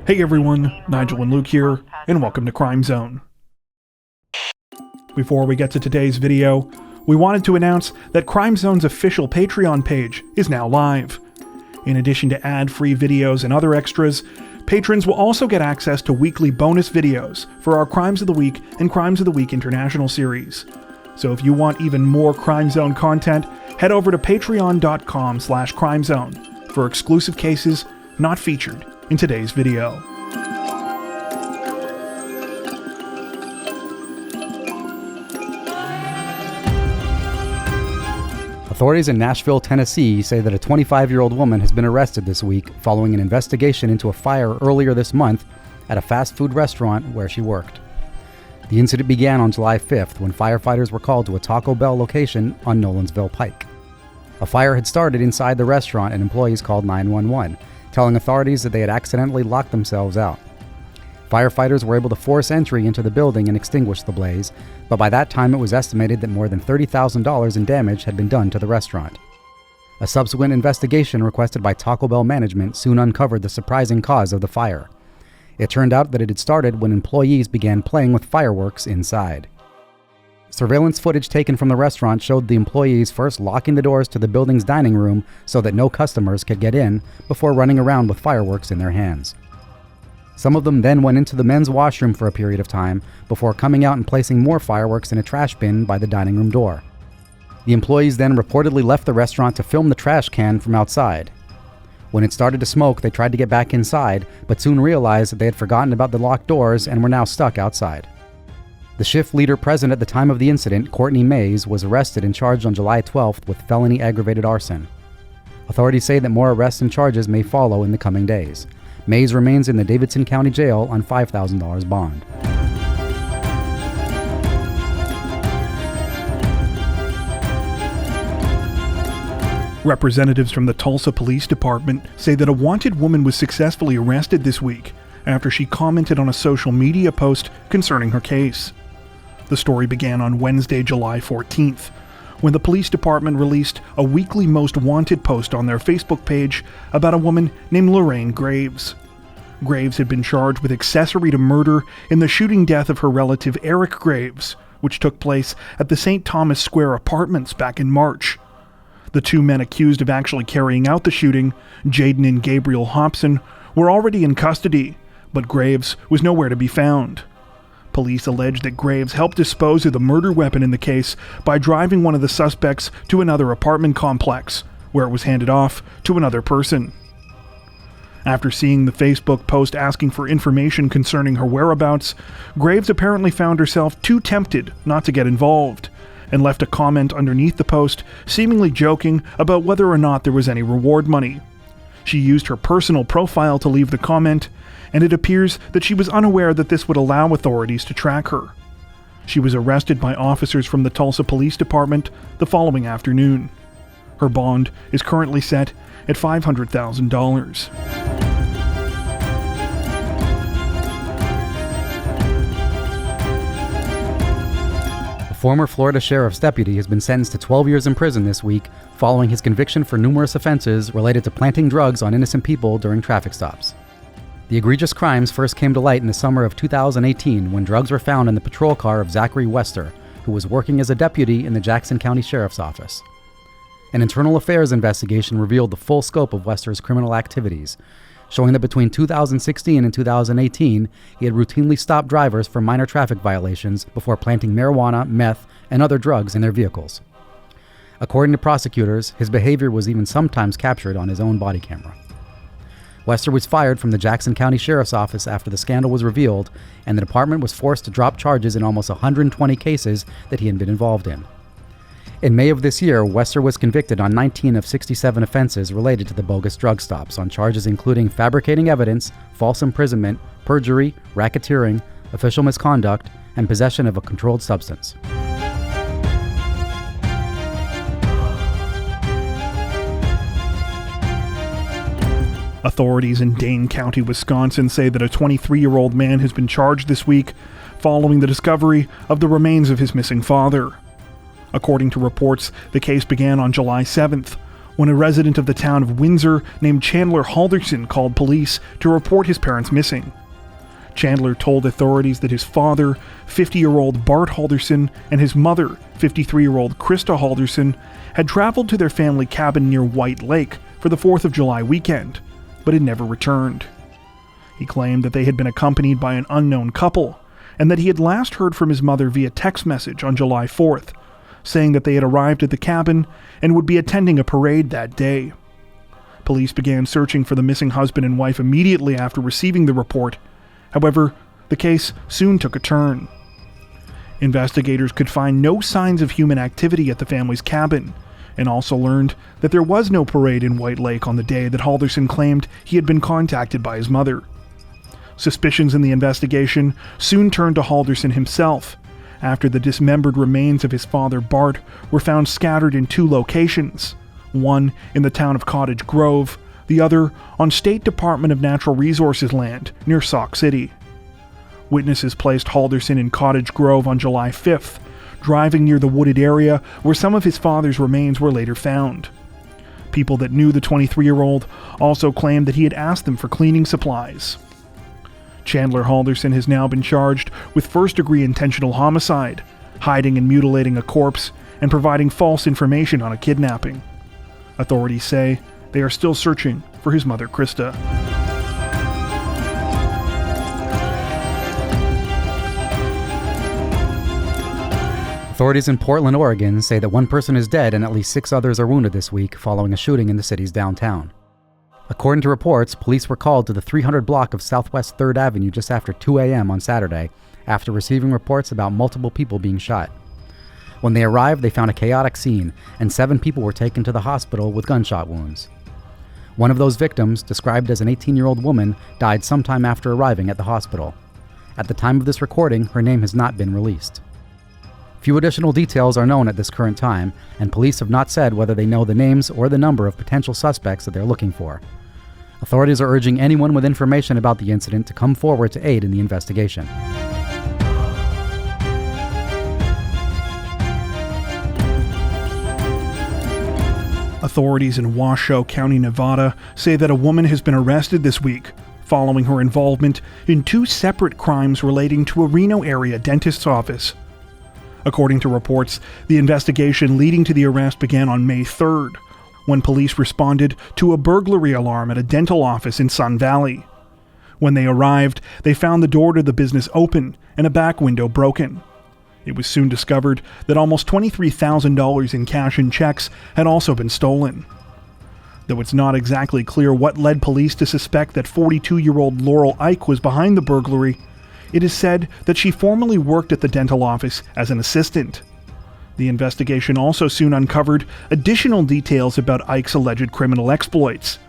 Hey everyone, Nigel and Luke here, and welcome to Crime Zone. Before we get to today's video, we wanted to announce that Crime Zone's official Patreon page is now live. In addition to ad-free videos and other extras, patrons will also get access to weekly bonus videos for our Crimes of the Week and Crimes of the Week International series. So if you want even more Crime Zone content, head over to patreon.com/crimezone for exclusive cases not featured in today's video. Authorities in Nashville, Tennessee say that a 25-year-old woman has been arrested this week following an investigation into a fire earlier this month at a fast food restaurant where she worked. The incident began on July 5th when firefighters were called to a Taco Bell location on Nolensville Pike. A fire had started inside the restaurant and employees called 911, telling authorities that they had accidentally locked themselves out. Firefighters were able to force entry into the building and extinguish the blaze, but by that time it was estimated that more than $30,000 in damage had been done to the restaurant. A subsequent investigation requested by Taco Bell management soon uncovered the surprising cause of the fire. It turned out that it had started when employees began playing with fireworks inside. Surveillance footage taken from the restaurant showed the employees first locking the doors to the building's dining room so that no customers could get in before running around with fireworks in their hands. Some of them then went into the men's washroom for a period of time before coming out and placing more fireworks in a trash bin by the dining room door. The employees then reportedly left the restaurant to film the trash can from outside. When it started to smoke, they tried to get back inside, but soon realized that they had forgotten about the locked doors and were now stuck outside. The shift leader present at the time of the incident, Courtney Mays, was arrested and charged on July 12th with felony aggravated arson. Authorities say that more arrests and charges may follow in the coming days. Mays remains in the Davidson County Jail on $5,000 bond. Representatives from the Tulsa Police Department say that a wanted woman was successfully arrested this week after she commented on a social media post concerning her case. The story began on Wednesday, July 14th, when the police department released a weekly most wanted post on their Facebook page about a woman named Lorraine Graves. Graves had been charged with accessory to murder in the shooting death of her relative Eric Graves, which took place at the St. Thomas Square Apartments back in March. The two men accused of actually carrying out the shooting, Jaden and Gabriel Hobson, were already in custody, but Graves was nowhere to be found. Police alleged that Graves helped dispose of the murder weapon in the case by driving one of the suspects to another apartment complex, where it was handed off to another person. After seeing the Facebook post asking for information concerning her whereabouts, Graves apparently found herself too tempted not to get involved, and left a comment underneath the post, seemingly joking about whether or not there was any reward money. She used her personal profile to leave the comment, and it appears that she was unaware that this would allow authorities to track her. She was arrested by officers from the Tulsa Police Department the following afternoon. Her bond is currently set at $500,000. A former Florida sheriff's deputy has been sentenced to 12 years in prison this week following his conviction for numerous offenses related to planting drugs on innocent people during traffic stops. The egregious crimes first came to light in the summer of 2018 when drugs were found in the patrol car of Zachary Wester, who was working as a deputy in the Jackson County Sheriff's Office. An internal affairs investigation revealed the full scope of Wester's criminal activities, showing that between 2016 and 2018, he had routinely stopped drivers for minor traffic violations before planting marijuana, meth, and other drugs in their vehicles. According to prosecutors, his behavior was even sometimes captured on his own body camera. Wester was fired from the Jackson County Sheriff's Office after the scandal was revealed, and the department was forced to drop charges in almost 120 cases that he had been involved in. In May of this year, Wester was convicted on 19 of 67 offenses related to the bogus drug stops on charges including fabricating evidence, false imprisonment, perjury, racketeering, official misconduct, and possession of a controlled substance. Authorities in Dane County, Wisconsin say that a 23-year-old man has been charged this week following the discovery of the remains of his missing father. According to reports, the case began on July 7th, when a resident of the town of Windsor named Chandler Halderson called police to report his parents missing. Chandler told authorities that his father, 50-year-old Bart Halderson, and his mother, 53-year-old Krista Halderson, had traveled to their family cabin near White Lake for the 4th of July weekend, but had never returned. He claimed that they had been accompanied by an unknown couple, and that he had last heard from his mother via text message on July 4th, saying that they had arrived at the cabin and would be attending a parade that day. Police began searching for the missing husband and wife immediately after receiving the report. However, the case soon took a turn. Investigators could find no signs of human activity at the family's cabin, and also learned that there was no parade in White Lake on the day that Halderson claimed he had been contacted by his mother. Suspicions in the investigation soon turned to Halderson himself, after the dismembered remains of his father Bart were found scattered in 2 locations, one in the town of Cottage Grove, the other on State Department of Natural Resources land near Sauk City. Witnesses placed Halderson in Cottage Grove on July 5th, driving near the wooded area where some of his father's remains were later found. People that knew the 23-year-old also claimed that he had asked them for cleaning supplies. Chandler Halderson has now been charged with first-degree intentional homicide, hiding and mutilating a corpse, and providing false information on a kidnapping. Authorities say they are still searching for his mother, Krista. Authorities in Portland, Oregon say that 1 person is dead and at least 6 others are wounded this week following a shooting in the city's downtown. According to reports, police were called to the 300 block of Southwest 3rd Avenue just after 2 a.m. on Saturday, after receiving reports about multiple people being shot. When they arrived, they found a chaotic scene, and 7 people were taken to the hospital with gunshot wounds. One of those victims, described as an 18-year-old woman, died sometime after arriving at the hospital. At the time of this recording, her name has not been released. Few additional details are known at this current time, and police have not said whether they know the names or the number of potential suspects that they're looking for. Authorities are urging anyone with information about the incident to come forward to aid in the investigation. Authorities in Washoe County, Nevada, say that a woman has been arrested this week following her involvement in 2 separate crimes relating to a Reno area dentist's office. According to reports, the investigation leading to the arrest began on May 3rd, when police responded to a burglary alarm at a dental office in Sun Valley. When they arrived, they found the door to the business open and a back window broken. It was soon discovered that almost $23,000 in cash and checks had also been stolen. Though it's not exactly clear what led police to suspect that 42-year-old Laurel Ike was behind the burglary, it is said that she formerly worked at the dental office as an assistant. The investigation also soon uncovered additional details about Ike's alleged criminal exploits.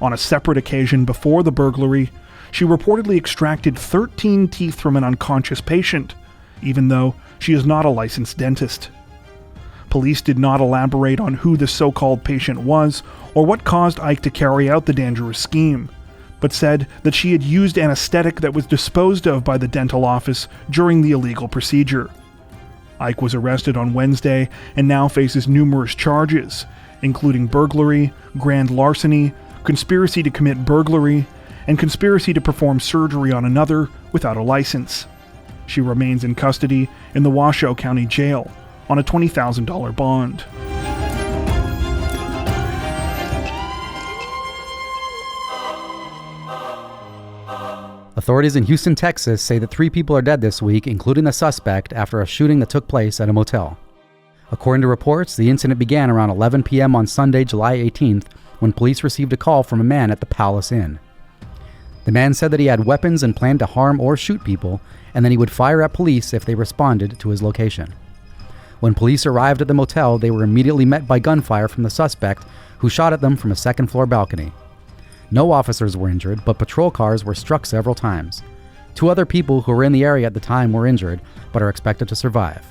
On a separate occasion before the burglary, she reportedly extracted 13 teeth from an unconscious patient, even though she is not a licensed dentist. Police did not elaborate on who the so-called patient was or what caused Ike to carry out the dangerous scheme, but said that she had used anesthetic that was disposed of by the dental office during the illegal procedure. Ike was arrested on Wednesday and now faces numerous charges, including burglary, grand larceny, conspiracy to commit burglary, and conspiracy to perform surgery on another without a license. She remains in custody in the Washoe County Jail on a $20,000 bond. Authorities in Houston, Texas say that 3 people are dead this week, including the suspect, after a shooting that took place at a motel. According to reports, the incident began around 11 p.m. on Sunday, July 18th, when police received a call from a man at the Palace Inn. The man said that he had weapons and planned to harm or shoot people, and then he would fire at police if they responded to his location. When police arrived at the motel, they were immediately met by gunfire from the suspect, who shot at them from a second-floor balcony. No officers were injured, but patrol cars were struck several times. 2 other people who were in the area at the time were injured, but are expected to survive.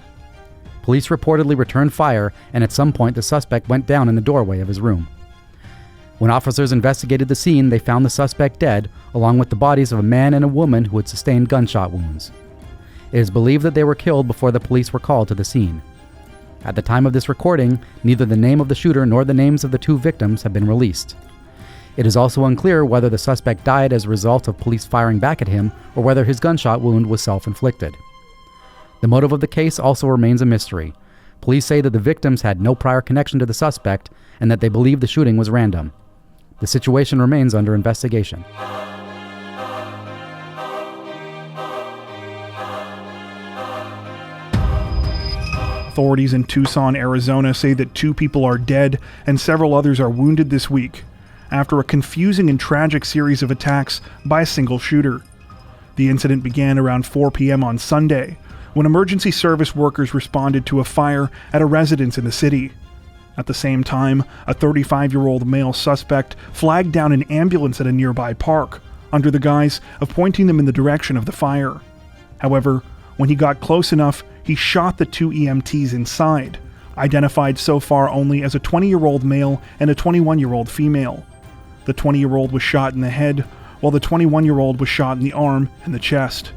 Police reportedly returned fire, and at some point the suspect went down in the doorway of his room. When officers investigated the scene, they found the suspect dead, along with the bodies of a man and a woman who had sustained gunshot wounds. It is believed that they were killed before the police were called to the scene. At the time of this recording, neither the name of the shooter nor the names of the two victims have been released. It is also unclear whether the suspect died as a result of police firing back at him or whether his gunshot wound was self-inflicted. The motive of the case also remains a mystery. Police say that the victims had no prior connection to the suspect and that they believe the shooting was random. The situation remains under investigation. Authorities in Tucson, Arizona say that 2 people are dead and several others are wounded this week after a confusing and tragic series of attacks by a single shooter. The incident began around 4 p.m. on Sunday when emergency service workers responded to a fire at a residence in the city. At the same time, a 35-year-old male suspect flagged down an ambulance at a nearby park under the guise of pointing them in the direction of the fire. However, when he got close enough, he shot the 2 EMTs inside, identified so far only as a 20-year-old male and a 21-year-old female. The 20-year-old was shot in the head, while the 21-year-old was shot in the arm and the chest.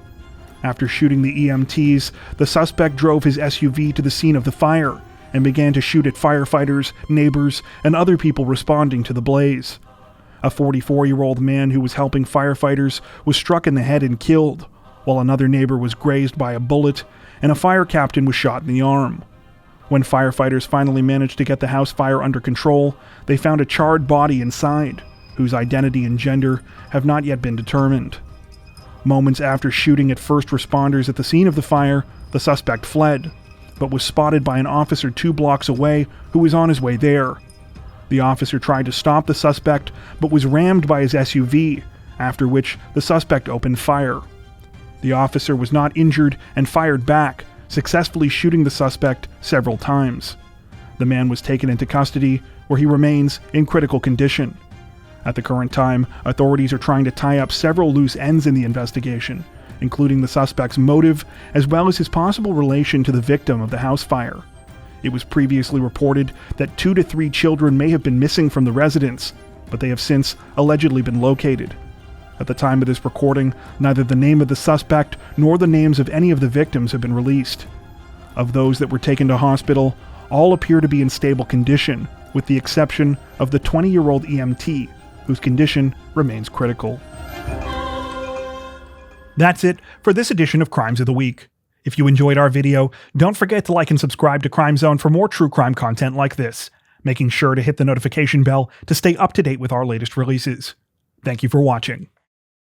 After shooting the EMTs, the suspect drove his SUV to the scene of the fire and began to shoot at firefighters, neighbors, and other people responding to the blaze. A 44-year-old man who was helping firefighters was struck in the head and killed, while another neighbor was grazed by a bullet and a fire captain was shot in the arm. When firefighters finally managed to get the house fire under control, they found a charred body inside, whose identity and gender have not yet been determined. Moments after shooting at first responders at the scene of the fire, the suspect fled, but was spotted by an officer 2 blocks away who was on his way there. The officer tried to stop the suspect, but was rammed by his SUV, after which the suspect opened fire. The officer was not injured and fired back, successfully shooting the suspect several times. The man was taken into custody, where he remains in critical condition. At the current time, authorities are trying to tie up several loose ends in the investigation, including the suspect's motive as well as his possible relation to the victim of the house fire. It was previously reported that 2 to 3 children may have been missing from the residence, but they have since allegedly been located. At the time of this recording, neither the name of the suspect nor the names of any of the victims have been released. Of those that were taken to hospital, all appear to be in stable condition, with the exception of the 20-year-old EMT, whose condition remains critical. That's it for this edition of Crimes of the Week. If you enjoyed our video, don't forget to like and subscribe to Crime Zone for more true crime content like this, making sure to hit the notification bell to stay up to date with our latest releases. Thank you for watching.